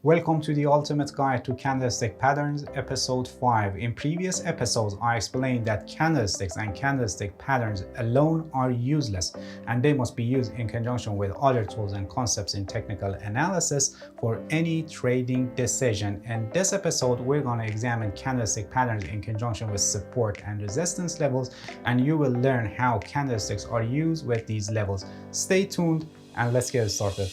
Welcome to the ultimate guide to candlestick patterns, episode 5. In previous episodes, I explained that candlesticks and candlestick patterns alone are useless and they must be used in conjunction with other tools and concepts in technical analysis for any trading decision. In this episode, we're going to examine candlestick patterns in conjunction with support and resistance levels, and you will learn how candlesticks are used with these levels. Stay tuned and let's get started.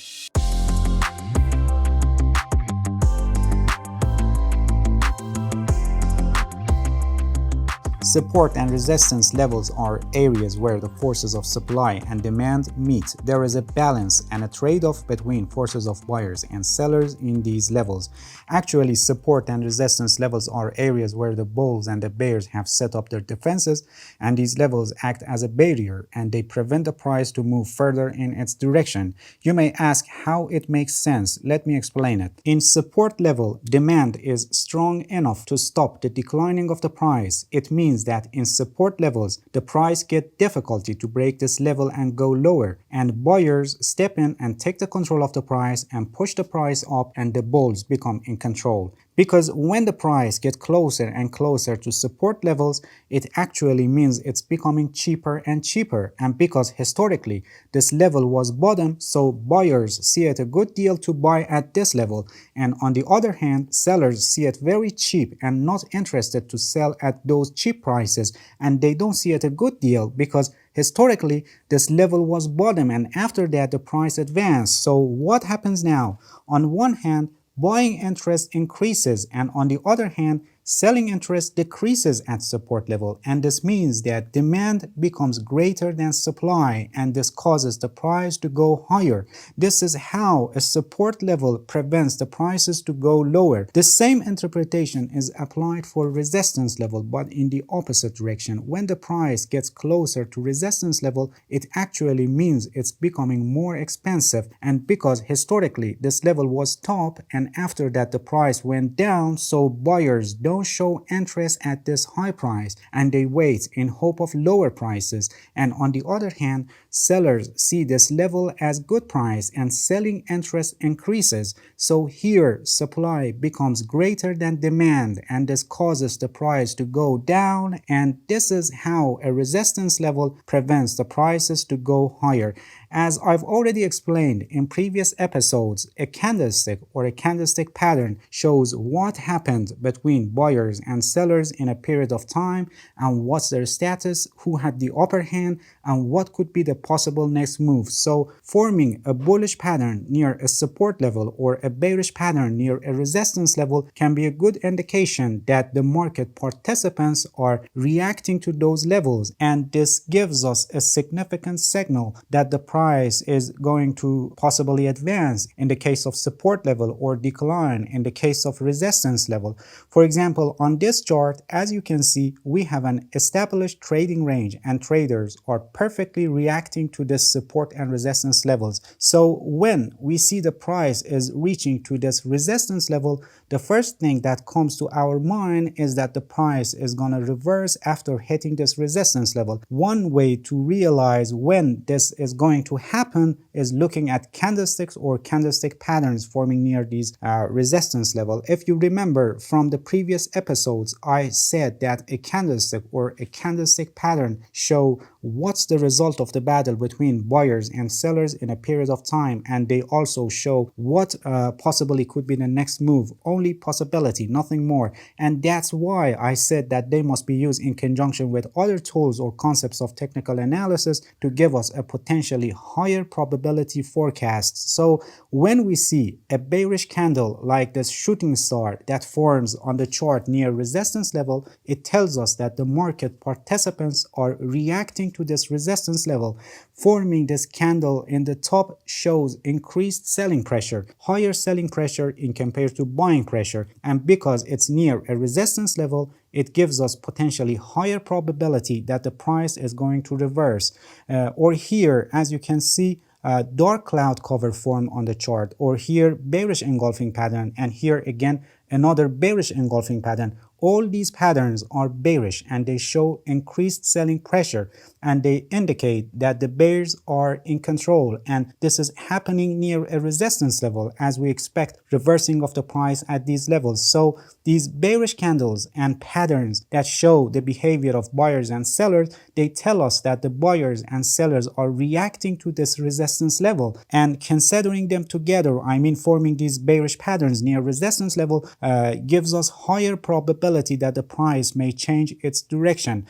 Support and resistance levels are areas where the forces of supply and demand meet. There is a balance and a trade-off between forces of buyers and sellers in these levels. Actually, support and resistance levels are areas where the bulls and the bears have set up their defenses, and these levels act as a barrier and they prevent the price to move further in its direction. You may ask how it makes sense. Let me explain it. In support level, demand is strong enough to stop the declining of the price. It means that in support levels, the price gets difficulty to break this level and go lower, and buyers step in and take the control of the price and push the price up, and the bulls become in control. Because when the price gets closer and closer to support levels, it actually means it's becoming cheaper and cheaper. And because historically this level was bottom, so buyers see it a good deal to buy at this level. And on the other hand, sellers see it very cheap and not interested to sell at those cheap prices. And they don't see it a good deal because historically this level was bottom, and after that the price advanced. So what happens now? On one hand, buying interest increases, and on the other hand, selling interest decreases at support level, and this means that demand becomes greater than supply, and this causes the price to go higher. This is how a support level prevents the prices to go lower. The same interpretation is applied for resistance level, but in the opposite direction. When the price gets closer to resistance level, it actually means it's becoming more expensive, and because historically this level was top and after that the price went down, so buyers don't show interest at this high price and they wait in hope of lower prices. And on the other hand, sellers see this level as good price and selling interest increases. So here supply becomes greater than demand, and this causes the price to go down, and this is how a resistance level prevents the prices to go higher. As I've already explained in previous episodes, a candlestick or a candlestick pattern shows what happened between buyers and sellers in a period of time and what's their status, who had the upper hand, and what could be the possible next move. So forming a bullish pattern near a support level or a bearish pattern near a resistance level can be a good indication that the market participants are reacting to those levels, and this gives us a significant signal that the price is going to possibly advance in the case of support level or decline in the case of resistance level. For example, on this chart, as you can see, we have an established trading range and traders are perfectly reacting to this support and resistance levels. So when we see the price is reaching to this resistance level, the first thing that comes to our mind is that the price is going to reverse after hitting this resistance level. One way to realize when this is going to happen is looking at candlesticks or candlestick patterns forming near these resistance level. If you remember from the previous episodes, I said that a candlestick or a candlestick pattern show what's the result of the battle between buyers and sellers in a period of time, and they also show what possibly could be the next move. Only possibility, nothing more. And that's why I said that they must be used in conjunction with other tools or concepts of technical analysis to give us a potentially higher probability forecast. So when we see a bearish candle like this shooting star that forms on the chart near resistance level, it tells us that the market participants are reacting to this resistance level. Forming this candle in the top shows increased selling pressure, higher selling pressure in compared to buying pressure, and because it's near a resistance level, it gives us potentially higher probability that the price is going to reverse. Or here, as you can see, dark cloud cover form on the chart, or here bearish engulfing pattern, and here again another bearish engulfing pattern. All these patterns are bearish and they show increased selling pressure, and they indicate that the bears are in control, and this is happening near a resistance level as we expect reversing of the price at these levels. So these bearish candles and patterns that show the behavior of buyers and sellers, they tell us that the buyers and sellers are reacting to this resistance level, and considering them together, I mean forming these bearish patterns near resistance level, gives us higher probability that the price may change its direction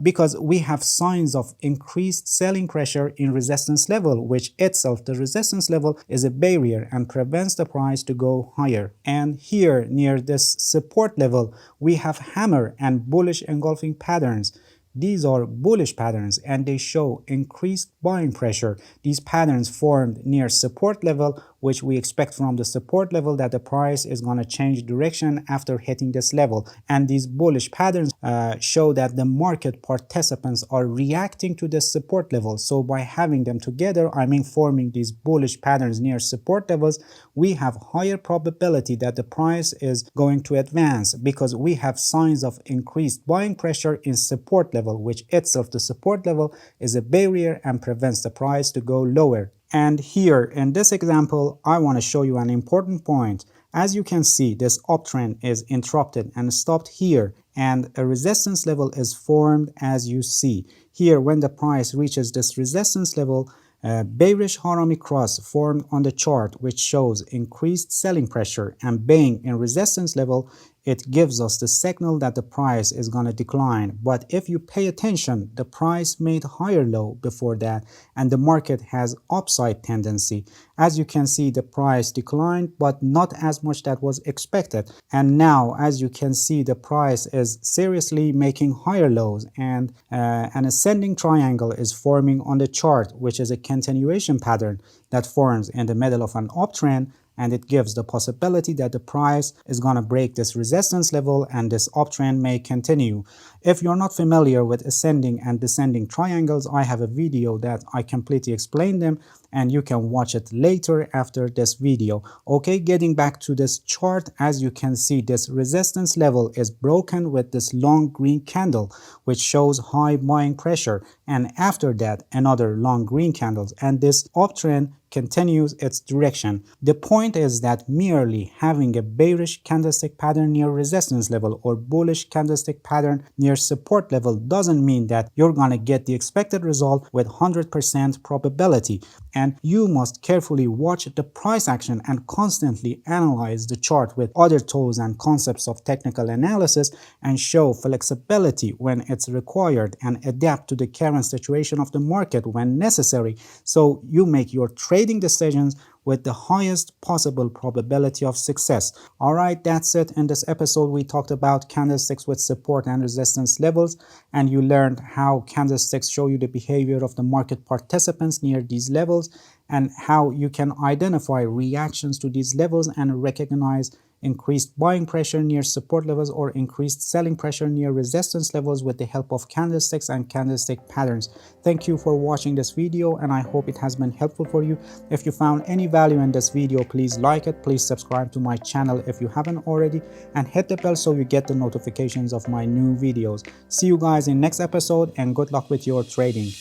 because we have signs of increased selling pressure in resistance level, which itself, the resistance level, is a barrier and prevents the price to go higher. And here near this support level, we have hammer and bullish engulfing patterns. These are bullish patterns and they show increased buying pressure. These patterns formed near support level, which we expect from the support level that the price is going to change direction after hitting this level. And these bullish patterns show that the market participants are reacting to this support level. So by having them together, I mean forming these bullish patterns near support levels, we have higher probability that the price is going to advance because we have signs of increased buying pressure in support level, which itself, the support level, is a barrier and prevents the price to go lower. And here in this example, I want to show you an important point. As you can see, this uptrend is interrupted and stopped here, and a resistance level is formed as you see. Here, when the price reaches this resistance level, a bearish harami cross formed on the chart, which shows increased selling pressure, and being in resistance level, it gives us the signal that the price is going to decline. But if you pay attention, the price made higher low before that, and the market has upside tendency. As you can see, the price declined, but not as much that was expected. And now, as you can see, the price is seriously making higher lows, and an ascending triangle is forming on the chart, which is a continuation pattern that forms in the middle of an uptrend, and it gives the possibility that the price is going to break this resistance level and this uptrend may continue. If you're not familiar with ascending and descending triangles, I have a video that I completely explain them, and you can watch it later after this video. Okay, getting back to this chart, as you can see, this resistance level is broken with this long green candle, which shows high buying pressure, and after that another long green candles, and this uptrend continues its direction. The point is that merely having a bearish candlestick pattern near resistance level or bullish candlestick pattern near support level doesn't mean that you're gonna get the expected result with 100% probability. And you must carefully watch the price action and constantly analyze the chart with other tools and concepts of technical analysis, and show flexibility when it's required and adapt to the current situation of the market when necessary, so you make your trading decisions with the highest possible probability of success. Alright, that's it. In this episode, we talked about candlesticks with support and resistance levels, and you learned how candlesticks show you the behavior of the market participants near these levels, and how you can identify reactions to these levels and recognize increased buying pressure near support levels or increased selling pressure near resistance levels with the help of candlesticks and candlestick patterns. Thank you for watching this video, and I hope it has been helpful for you. If you found any value in this video, please like it, please subscribe to my channel if you haven't already, and hit the bell so you get the notifications of my new videos. See you guys in next episode, and good luck with your trading.